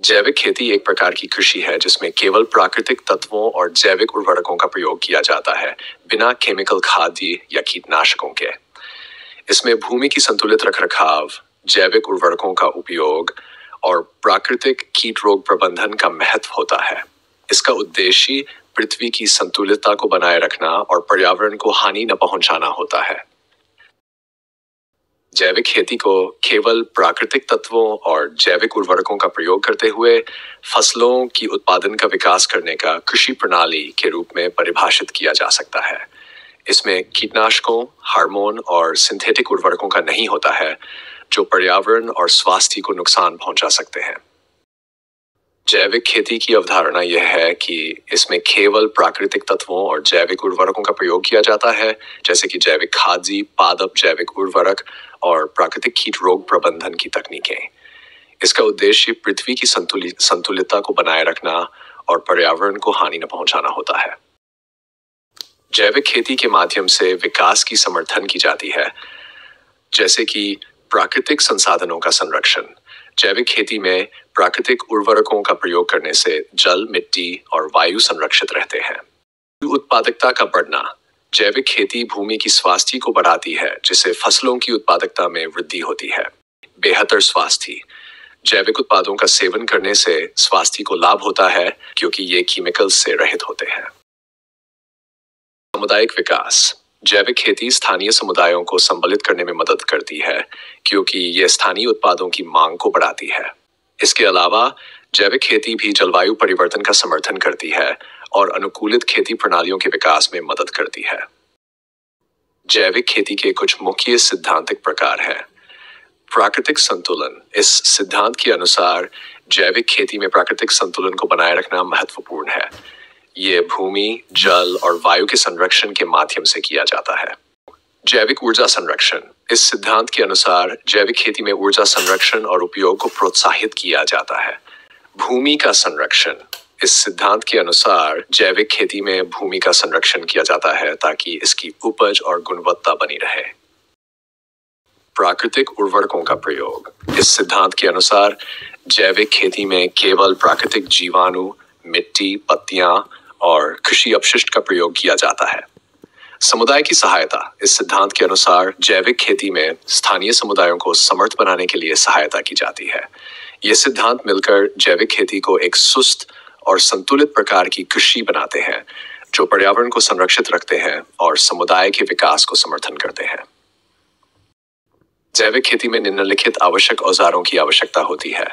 जैविक खेती एक प्रकार की कृषि है जिसमें केवल प्राकृतिक तत्वों और जैविक उर्वरकों का प्रयोग किया जाता है, बिना केमिकल खाद्य या कीटनाशकों के। इसमें भूमि की संतुलित रखरखाव, जैविक उर्वरकों का उपयोग और प्राकृतिक कीट रोग प्रबंधन का महत्व होता है। इसका उद्देश्य पृथ्वी की संतुलितता को बनाए रखना और पर्यावरण को हानि न पहुंचाना होता है। जैविक खेती को केवल प्राकृतिक तत्वों और जैविक उर्वरकों का प्रयोग करते हुए फसलों की उत्पादन का विकास करने का कृषि प्रणाली के रूप में परिभाषित किया जा सकता है। इसमें कीटनाशकों, हार्मोन और सिंथेटिक उर्वरकों का नहीं होता है, जो पर्यावरण और स्वास्थ्य को नुकसान पहुंचा सकते हैं। जैविक खेती की अवधारणा यह है कि इसमें केवल प्राकृतिक तत्वों और जैविक उर्वरकों का प्रयोग किया जाता है, जैसे कि जैविक खाद्य, पादप जैविक उर्वरक और प्राकृतिक कीट रोग प्रबंधन की तकनीकें। इसका उद्देश्य पृथ्वी की संतुलितता को बनाए रखना और पर्यावरण को हानि न पहुंचाना होता है। जैविक खेती के माध्यम से विकास की समर्थन की जाती है, जैसे कि प्राकृतिक संसाधनों का संरक्षण। जैविक खेती में प्राकृतिक उर्वरकों का प्रयोग करने से जल, मिट्टी और वायु संरक्षित रहते हैं। उत्पादकता का बढ़ना। जैविक खेती भूमि की स्वास्थ्य को बढ़ाती है, जिससे फसलों की उत्पादकता में वृद्धि होती है। बेहतर स्वास्थ्य। जैविक उत्पादों का सेवन करने से स्वास्थ्य को लाभ होता है, क्योंकि ये केमिकल से रहित होते हैं। सामुदायिक विकास। जैविक खेती स्थानीय समुदायों को संबलित करने में मदद करती है, क्योंकि यह स्थानीय उत्पादों की मांग को बढ़ाती है। इसके अलावा जैविक खेती भी जलवायु परिवर्तन का समर्थन करती है और अनुकूलित खेती प्रणालियों के विकास में मदद करती है। जैविक खेती के कुछ मुख्य सिद्धांतिक प्रकार हैं। प्राकृतिक संतुलन। इस सिद्धांत के अनुसार जैविक खेती में प्राकृतिक संतुलन को बनाए रखना महत्वपूर्ण है। ये भूमि, जल और वायु के संरक्षण के माध्यम से किया जाता है। जैविक ऊर्जा संरक्षण। इस सिद्धांत के अनुसार जैविक खेती में ऊर्जा संरक्षण और उपयोग को प्रोत्साहित किया जाता है। भूमि का संरक्षण। इस सिद्धांत के अनुसार जैविक खेती में भूमि का संरक्षण किया जाता है ताकि इसकी उपज और गुणवत्ता बनी रहे। प्राकृतिक उर्वरकों का प्रयोग। इस सिद्धांत के अनुसार जैविक खेती में केवल प्राकृतिक जीवाणु, मिट्टी, पत्तियां और कृषि अपशिष्ट का प्रयोग किया जाता है। समुदाय की सहायता। इस सिद्धांत के अनुसार जैविक खेती में स्थानीय समुदायों को समर्थ बनाने के लिए सहायता की जाती है। ये सिद्धांत मिलकर जैविक खेती को एक सुस्त और संतुलित प्रकार की कृषि बनाते हैं, जो पर्यावरण को संरक्षित रखते हैं और समुदाय के विकास को समर्थन करते हैं। जैविक खेती में निम्नलिखित आवश्यक औजारों की आवश्यकता होती है।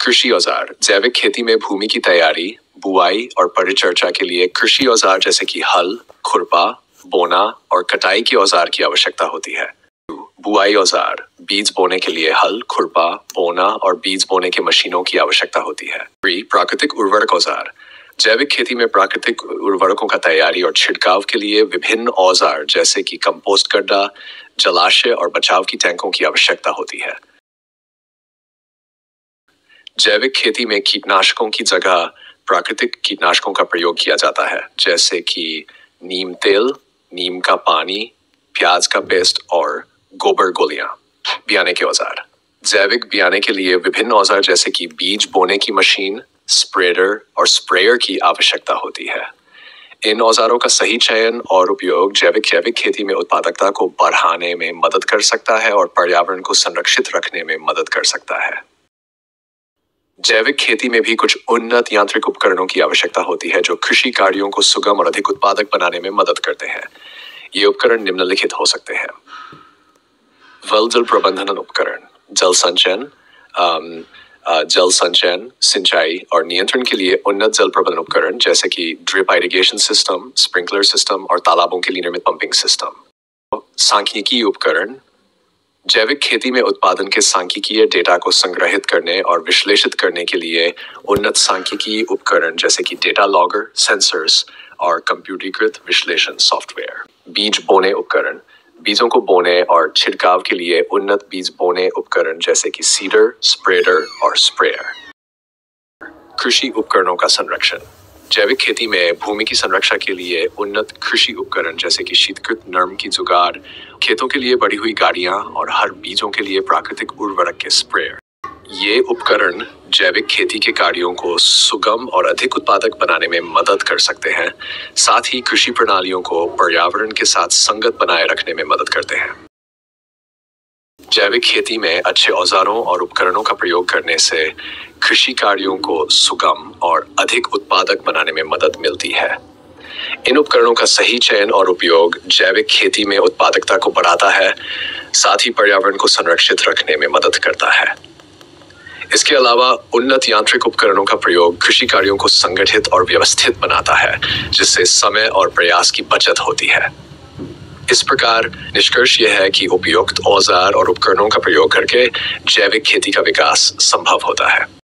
कृषि औजार। जैविक खेती में भूमि की तैयारी, बुआई और परिचर्चा के लिए कृषि औजार जैसे कि हल, खुरपा, बोना और कटाई के औजार की आवश्यकता होती है। बुआई औजार। बीज बोने के लिए हल, खुरपा, बोना और बीज बोने के मशीनों की आवश्यकता होती है। प्राकृतिक उर्वरक औजार। जैविक खेती में प्राकृतिक उर्वरकों का तैयारी और छिड़काव के लिए विभिन्न औजार जैसे कि कंपोस्ट गड्ढा, जलाशय और बचाव की टैंकों की आवश्यकता होती है। जैविक खेती में कीटनाशकों की जगह प्राकृतिक कीटनाशकों का प्रयोग किया जाता है, जैसे कि नीम तेल, नीम का पानी, प्याज का पेस्ट और गोबर गोलियां। बियाने के औजार। जैविक बियाने के लिए विभिन्न औजार जैसे कि बीज बोने की मशीन, स्प्रेडर और स्प्रेयर की आवश्यकता होती है। इन औजारों का सही चयन और उपयोग जैविक खेती में उत्पादकता को बढ़ाने में मदद कर सकता है और पर्यावरण को संरक्षित रखने में मदद कर सकता है। जैविक खेती में भी कुछ उन्नत यांत्रिक उपकरणों की आवश्यकता होती है, जो कृषि कार्यों को सुगम और अधिक उत्पादक बनाने में मदद करते हैं। ये उपकरण निम्नलिखित हो सकते हैं। जल प्रबंधन उपकरण। जल संचयन, सिंचाई और नियंत्रण के लिए उन्नत जल प्रबंधन उपकरण जैसे कि drip irrigation system, sprinkler system और तालाबों के लिए निर्मित पंपिंग सिस्टम। सांख्यिकीय उपकरण। जैविक खेती में उत्पादन के सांख्यिकीय डेटा को संग्रहित करने और विश्लेषित करने के लिए उन्नत सांख्यिकीय उपकरण जैसे कि डेटा लॉगर, सेंसर्स और कंप्यूटरीकृत विश्लेषण सॉफ्टवेयर। बीज बोने उपकरण। बीजों को बोने और छिड़काव के लिए उन्नत बीज बोने उपकरण जैसे कि सीडर, स्प्रेडर और स्प्रेयर। कृषि उपकरणों का संरक्षण। जैविक खेती में भूमि की संरक्षा के लिए उन्नत कृषि उपकरण जैसे कि शीतकृत नर्म की जुगाड़, खेतों के लिए बढ़ी हुई गाड़ियां और हर बीजों के लिए प्राकृतिक उर्वरक के स्प्रेयर। ये उपकरण जैविक खेती के कार्यों को सुगम और अधिक उत्पादक बनाने में मदद कर सकते हैं। साथ ही कृषि प्रणालियों को पर्यावरण के साथ संगत बनाए रखने में मदद करते हैं। जैविक खेती में अच्छे औजारों और उपकरणों का प्रयोग करने से कृषि कार्यों को सुगम और अधिक उत्पादक बनाने में मदद मिलती है। इन उपकरणों का सही चयन और उपयोग जैविक खेती में उत्पादकता को बढ़ाता है, साथ ही पर्यावरण को संरक्षित रखने में मदद करता है। इसके अलावा उन्नत यांत्रिक उपकरणों का प्रयोग कृषि कार्यों को संगठित और व्यवस्थित बनाता है, जिससे समय और प्रयास की बचत होती है। इस प्रकार निष्कर्ष यह है कि उपयुक्त औजार और उपकरणों का प्रयोग करके जैविक खेती का विकास संभव होता है।